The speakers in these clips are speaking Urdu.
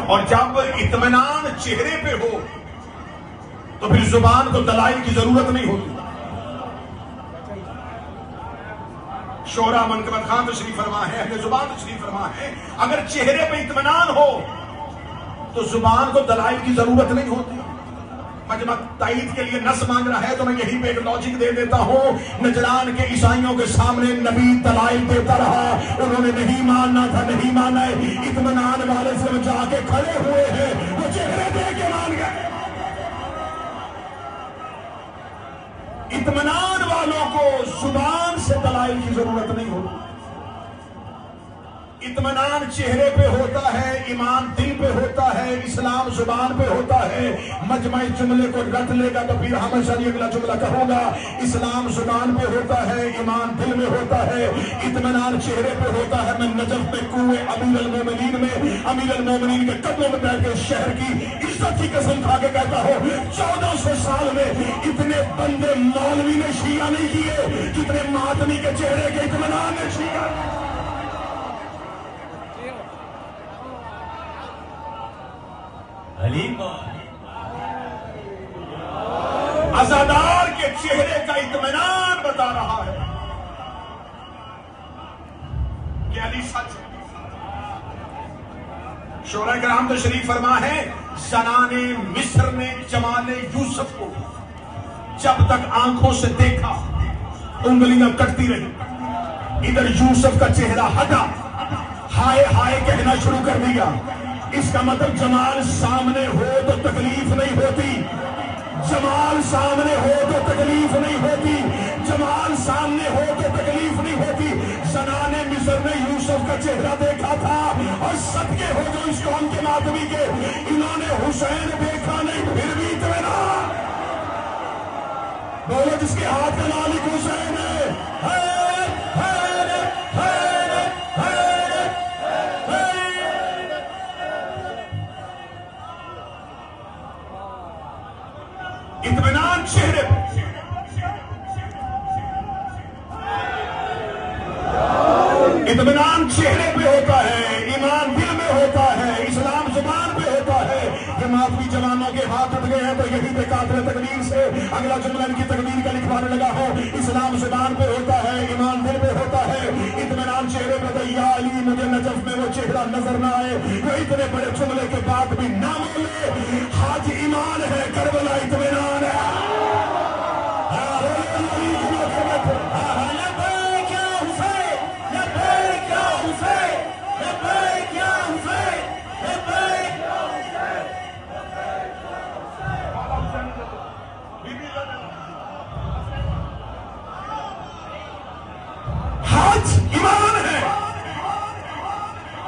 اور جب اطمینان چہرے پہ ہو تو پھر زبان کو دلائل کی ضرورت نہیں ہوتی. شعراء منقبت خان تشریف فرما ہے, اہل زبان تشریف فرما ہے, اگر چہرے پہ اطمینان ہو تو زبان کو دلائل کی ضرورت نہیں ہوتی. مجمع تائید کے لیے نص مانگ رہا ہے تو میں یہی پہ ایک لاجک دے دیتا ہوں. نجران کے عیسائیوں کے سامنے نبی دلائل دیتا رہا, انہوں نے نہیں ماننا تھا, نہیں مانا ہے. اطمینان والے سے جا کے کھڑے ہوئے ہیں, وہ چہرے دے کے مان گئے. اطمینان والوں کو زبان سے دلائل کی ضرورت نہیں ہوتی. اطمینان چہرے پہ ہوتا ہے, ایمان دل پہ ہوتا ہے, اسلام زبان پہ ہوتا ہے. مجمع جملے کو رٹ لے گا تو پھر ہمیشہ یہ اگلا جملہ کہوں گا, اسلام زبان پہ ہوتا ہے, ایمان دل میں ہوتا ہے, اطمینان چہرے پہ ہوتا ہے. میں نجف میں کنویں امیر المومنین میں امیر المومنین کے قدموں میں بیٹھ کے شہر کی عزت کی قسم کھا کے کہتا ہوں, 1400 سال میں اتنے بندے مولوی نے شیعہ نہیں کیے جتنے ماتمی کے چہرے کے اطمینان نے شیعہ. عزادار کے چہرے کا اطمینان بتا رہا ہے کہ علی سچ ہے. شعراء کرام تشریف فرما ہے, زنان مصر نے جمال یوسف کو جب تک آنکھوں سے دیکھا انگلیاں کٹتی رہی. ادھر یوسف کا چہرہ ہٹا, ہائے ہائے کہنا شروع کر دیا. اس کا مطلب جمال سامنے ہو تو تکلیف نہیں ہوتی, جمال سامنے ہو تو تکلیف نہیں ہوتی, جمال سامنے ہو تو تکلیف نہیں ہوتی. زنان مصر نے یوسف کا چہرہ دیکھا تھا, اور صدقے ہو جو اس قوم کے ماتمی کے, انہوں نے حسین دیکھا نہیں پھر بھی اطمینان. بولو جس کے ہاتھ کا مالک حسین ہے. اطمینان چہرے پہ, اطمینان چہرے پہ ہوتا ہے, ایمان دل میں ہوتا ہے, اسلام زبان پہ ہوتا ہے. یہ ماتمی جوانوں کے ہاتھ اٹھ گئے ہیں تو یہی پہ قاتل تقدیر سے اگلا جملہ ان کی تقدیر کا لکھوانے لگا ہو. اسلام زبان پہ ہوتا ہے, ایمان دل پہ ہوتا ہے, اطمینان چہرے پہ. تو یا علی مجھے نجف میں وہ چہرہ نظر نہ آئے, وہ اتنے بڑے جملے کے بعد بھی نہ بولے, حج ایمان ہے, کربلا اطمینان ہے.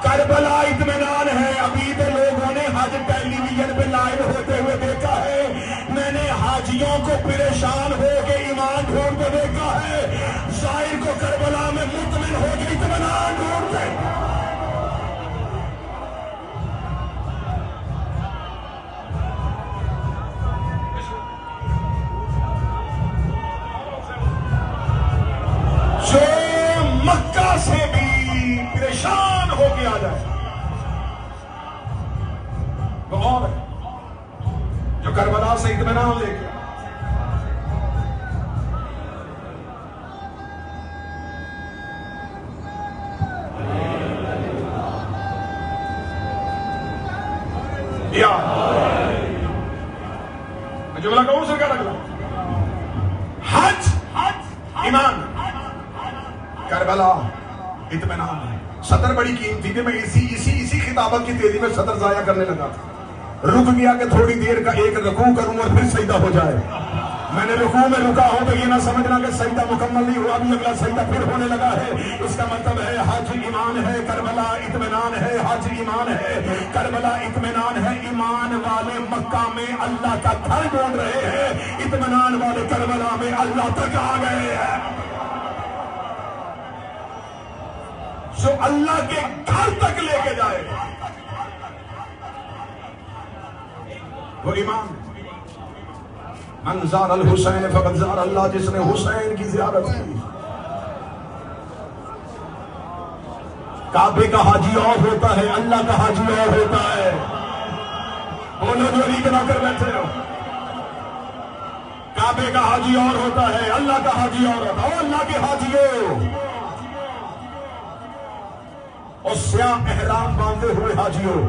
کربلا اطمینان ہے. ابھی تو لوگوں نے حج ٹیلی ویژن پہ لائیو ہوتے ہوئے دیکھا ہے, میں نے حاجیوں کو پریشان ہو کے ایمان ڈھونڈتے دیکھا ہے, ظاہر کو کربلا میں مطمئن ہو کے اطمینان ڈھونڈتے. جو مکہ سے بھی پریشان ہو کے آ جائے تو اور جو کربلا سے اطمینان لے کے. میں جملہ کہوں سر کیا لگا, حج ایمان, کربلا اطمینان ہے. صدر بڑی قیمتی تھی, میں اسی خطابت کی تیزی میں صدر ضائع کرنے لگا تھا. رک گیا کہ تھوڑی دیر کا ایک رکوع کروں اور پھر سجدہ ہو جائے. میں نے رکوع میں رکا ہوں تو یہ نہ سمجھنا کہ سجدہ مکمل نہیں ہوا, ابھی اگلا سجدہ پھر ہونے لگا ہے. اس کا مطلب ہے حج ایمان ہے, کربلا اطمینان ہے. حج ایمان ہے, کربلا اطمینان ہے. ایمان والے مکہ میں اللہ کا گھر ڈھونڈ رہے ہیں, اطمینان والے کربلا میں اللہ تک آ گئے ہیں. جو اللہ کے گھر تک لے کے جائے وہ ایمان. من زار الحسین فقد زار اللہ, جس نے حسین کی زیارت کی. کعبے کا حاجی اور ہوتا ہے, اللہ کا حاجی اور ہوتا ہے. بنا کر بیٹھے ہو. کعبے کا حاجی اور ہوتا ہے, اللہ کا حاجی اور ہوتا ہے. اللہ کے حاجیوں اور سیاہ احرام باندھے ہوئے حاجیوں,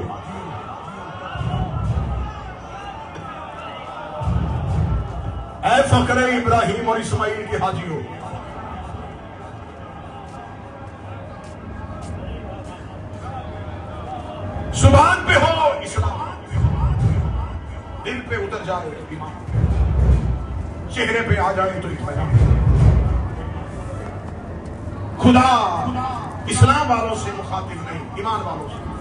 اے فقر ابراہیم اور اسماعیل کے حاجیوں, زبان پہ ہو اسلام, دل پہ اتر جائے ایمان, چہرے پہ آ جائے تو اطمینان. خدا اسلام والوں سے مخاطب نہیں, ایمان والوں سے.